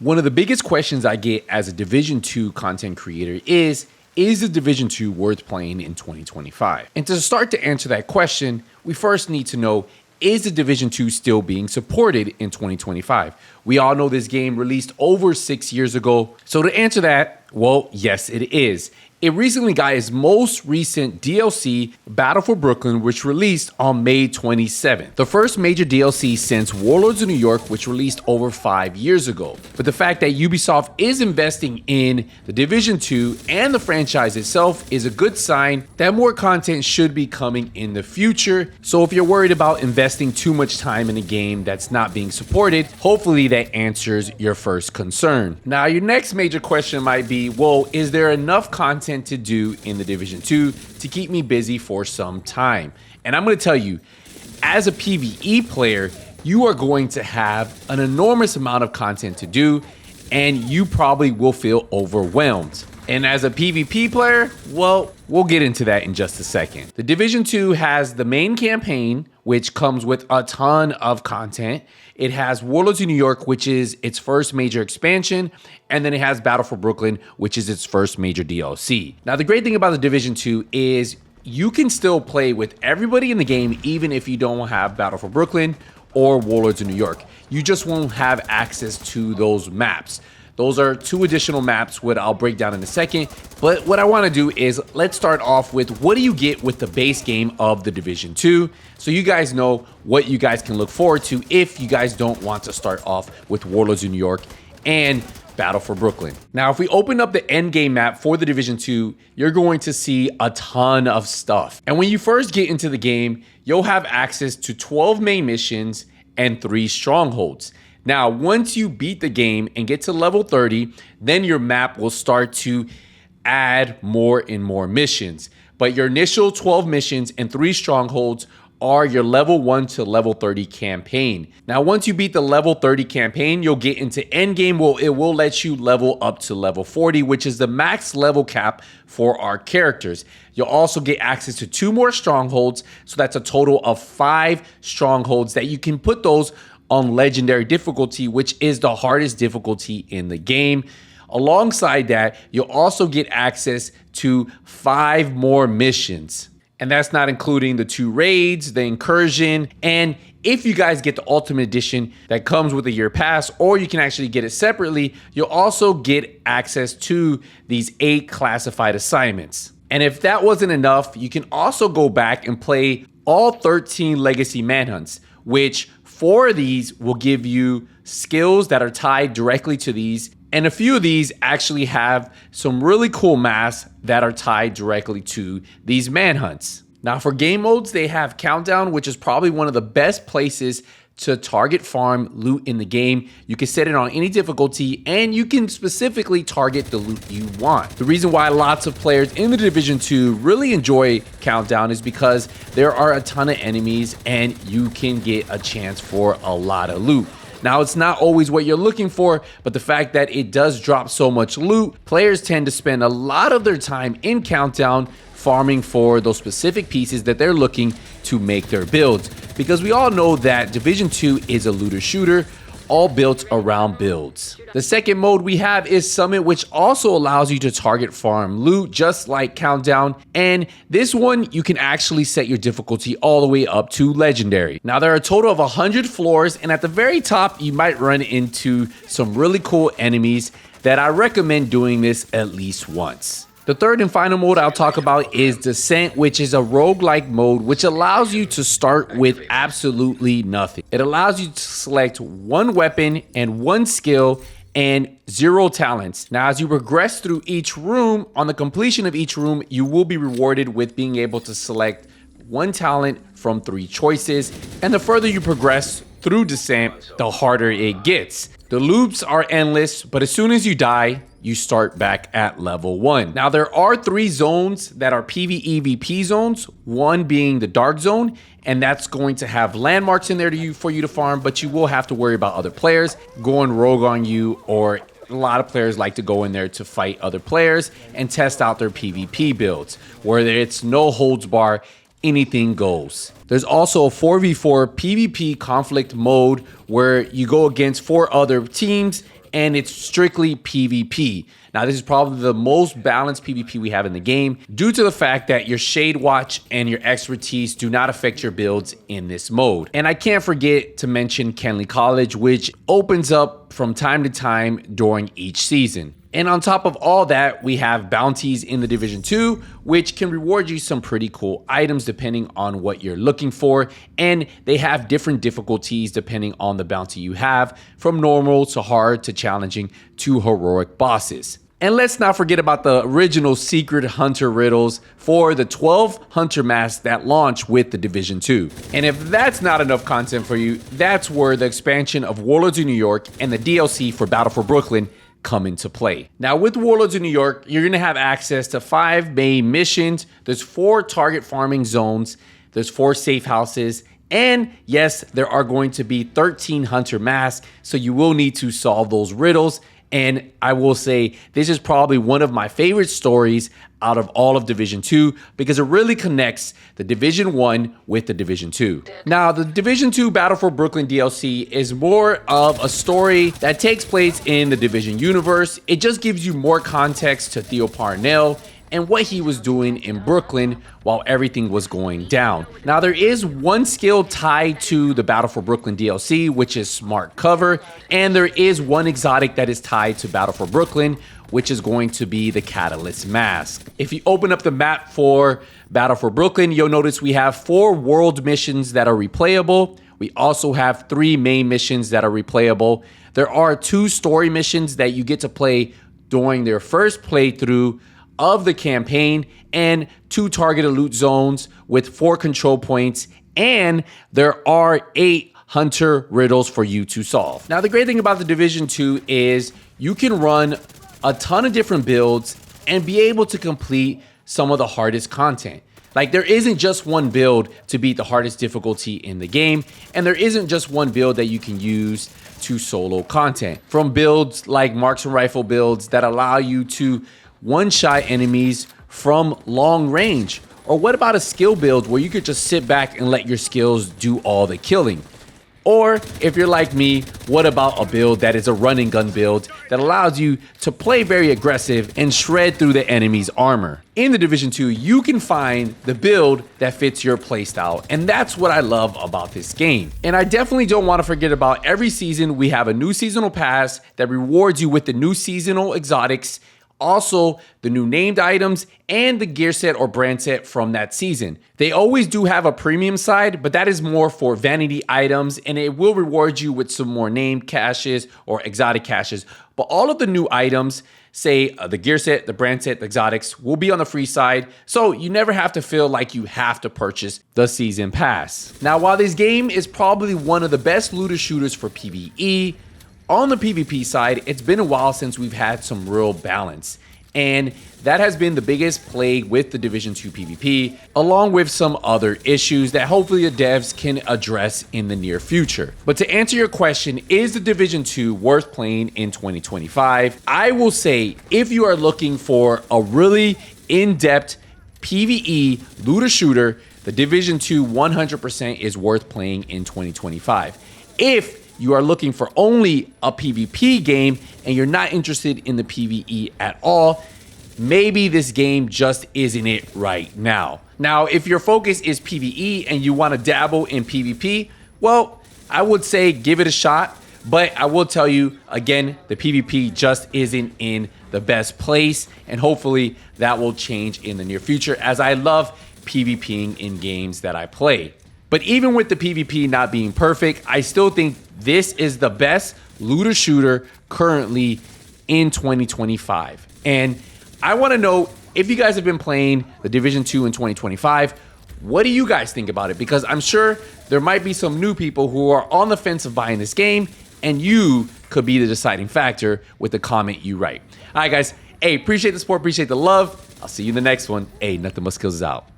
One of the biggest questions I get as a Division 2 content creator is the Division 2 worth playing in 2025? And to start to answer that question, we first need to know, is the Division 2 still being supported in 2025? We all know this game released over 6 years ago. So to answer that, well, yes, it is. It recently got its most recent DLC, Battle for Brooklyn, which released on May 27th. The first major DLC since Warlords of New York, which released over 5 years ago. But the fact that Ubisoft is investing in the Division 2 and the franchise itself is a good sign that more content should be coming in the future. So if you're worried about investing too much time in a game that's not being supported, hopefully that answers your first concern. Now, your next major question might be, well, is there enough content to do in the Division 2 to keep me busy for some time? And I'm going to tell you, as a PvE player, you are going to have an enormous amount of content to do, and you probably will feel overwhelmed. And as a PvP player, well, we'll get into that in just a second. The Division 2 has the main campaign, which comes with a ton of content. It has Warlords of New York, which is its first major expansion, and then it has Battle for Brooklyn, which is its first major DLC. Now, the great thing about the Division 2 is you can still play with everybody in the game, even if you don't have Battle for Brooklyn or Warlords of New York. You just won't have access to those maps. Those are two additional maps, what I'll break down in a second. But what I want to do is let's start off with what do you get with the base game of the Division 2, so you guys know what you guys can look forward to if you guys don't want to start off with Warlords of New York and Battle for Brooklyn. Now, if we open up the end game map for the Division 2, you're going to see a ton of stuff. And when you first get into the game, you'll have access to 12 main missions and 3 strongholds. Now, once you beat the game and get to level 30, then your map will start to add more and more missions. But your initial 12 missions and 3 strongholds are your level 1 to level 30 campaign. Now, once you beat the level 30 campaign, you'll get into endgame. Well, it will let you level up to level 40, which is the max level cap for our characters. You'll also get access to 2 more strongholds. So that's a total of 5 strongholds that you can put those on legendary difficulty, which is the hardest difficulty in the game. Alongside that, you'll also get access to 5 more missions. And that's not including the 2 raids, the incursion, and if you guys get the Ultimate Edition that comes with a year pass, or you can actually get it separately, you'll also get access to these 8 classified assignments. And if that wasn't enough, you can also go back and play all 13 legacy manhunts, which 4 of these will give you skills that are tied directly to these. And a few of these actually have some really cool masks that are tied directly to these manhunts. Now, for game modes, they have Countdown, which is probably one of the best places to target farm loot in the game. You can set it on any difficulty, and you can specifically target the loot you want. The reason why lots of players in the Division 2 really enjoy Countdown is because there are a ton of enemies and you can get a chance for a lot of loot. Now, it's not always what you're looking for, but the fact that it does drop so much loot, players tend to spend a lot of their time in Countdown farming for those specific pieces that they're looking to make their builds. Because we all know that Division 2 is a looter shooter, all built around builds. The second mode we have is Summit, which also allows you to target farm loot just like Countdown. And this one, you can actually set your difficulty all the way up to legendary. Now, there are a total of 100 floors, and at the very top, you might run into some really cool enemies that I recommend doing this at least once. The third and final mode I'll talk about is Descent, which is a roguelike mode which allows you to start with absolutely nothing. It allows you to select 1 weapon and 1 skill and 0 talents. Now, as you progress through each room, on the completion of each room, you will be rewarded with being able to select 1 talent from 3 choices. And the further you progress through Descent, the harder it gets. The loops are endless, but as soon as you die, you start back at level 1. Now, there are 3 zones that are PvEVP zones, one being the Dark Zone, and that's going to have landmarks in there for you to farm, but you will have to worry about other players going rogue on you, or a lot of players like to go in there to fight other players and test out their PvP builds, where it's no holds bar, anything goes. There's also a 4v4 PvP conflict mode where you go against 4 other teams and it's strictly PvP. Now, this is probably the most balanced PvP we have in the game due to the fact that your Shade Watch and your expertise do not affect your builds in this mode. And I can't forget to mention Kenley College, which opens up from time to time during each season. And on top of all that, we have bounties in the Division 2, which can reward you some pretty cool items depending on what you're looking for. And they have different difficulties depending on the bounty you have, from normal to hard to challenging to heroic bosses. And let's not forget about the original secret hunter riddles for the 12 hunter masks that launch with the Division 2. And if that's not enough content for you, that's where the expansion of Warlords of New York and the DLC for Battle for Brooklyn come into play. Now, with Warlords of New York, you're gonna have access to 5 main missions. There's 4 target farming zones. There's 4 safe houses. And yes, there are going to be 13 hunter masks. So you will need to solve those riddles. And I will say, this is probably one of my favorite stories out of all of Division 2 because it really connects the Division 1 with the Division 2. Now, the Division 2 Battle for Brooklyn DLC is more of a story that takes place in the Division universe. It just gives you more context to Theo Parnell and what he was doing in Brooklyn while everything was going down. Now, there is one skill tied to the Battle for Brooklyn DLC, which is Smart Cover, and there is one exotic that is tied to Battle for Brooklyn, which is going to be the Catalyst Mask. If you open up the map for Battle for Brooklyn, you'll notice we have 4 world missions that are replayable. We also have 3 main missions that are replayable. There are 2 story missions that you get to play during their first playthrough of the campaign, and 2 targeted loot zones with 4 control points, and there are 8 hunter riddles for you to solve. Now, the great thing about the Division 2 is you can run a ton of different builds and be able to complete some of the hardest content. Like, there isn't just one build to beat the hardest difficulty in the game, and there isn't just one build that you can use to solo content. From builds like marksman rifle builds that allow you to one-shot enemies from long range. Or what about a skill build where you could just sit back and let your skills do all the killing? Or if you're like me, what about a build that is a run and gun build that allows you to play very aggressive and shred through the enemy's armor? In the Division 2, you can find the build that fits your playstyle, and that's what I love about this game. And I definitely don't want to forget about every season we have a new seasonal pass that rewards you with the new seasonal exotics, also the new named items, and the gear set or brand set from that season. They always do have a premium side, but that is more for vanity items, and it will reward you with some more named caches or exotic caches. But all of the new items, say the gear set, the brand set, the exotics, will be on the free side, so you never have to feel like you have to purchase the season pass. Now, while this game is probably one of the best looter shooters for PvE, on the PvP side, it's been a while since we've had some real balance. And that has been the biggest plague with the Division 2 PvP, along with some other issues that hopefully the devs can address in the near future. But to answer your question, is the Division 2 worth playing in 2025? I will say, if you are looking for a really in-depth PvE looter shooter, the Division 2 100% is worth playing in 2025. If you are looking for only a PvP game and you're not interested in the PvE at all, maybe this game just isn't it right now. Now, if your focus is PvE and you want to dabble in PvP, well, I would say give it a shot. But I will tell you, again, the PvP just isn't in the best place, and hopefully that will change in the near future, as I love PvPing in games that I play. But even with the PvP not being perfect, I still think this is the best looter shooter currently in 2025. And I want to know, if you guys have been playing the Division 2 in 2025, what do you guys think about it? Because I'm sure there might be some new people who are on the fence of buying this game, and you could be the deciding factor with the comment you write. All right, guys. Hey, appreciate the support, appreciate the love. I'll see you in the next one. Hey, NothingButSkillz is out.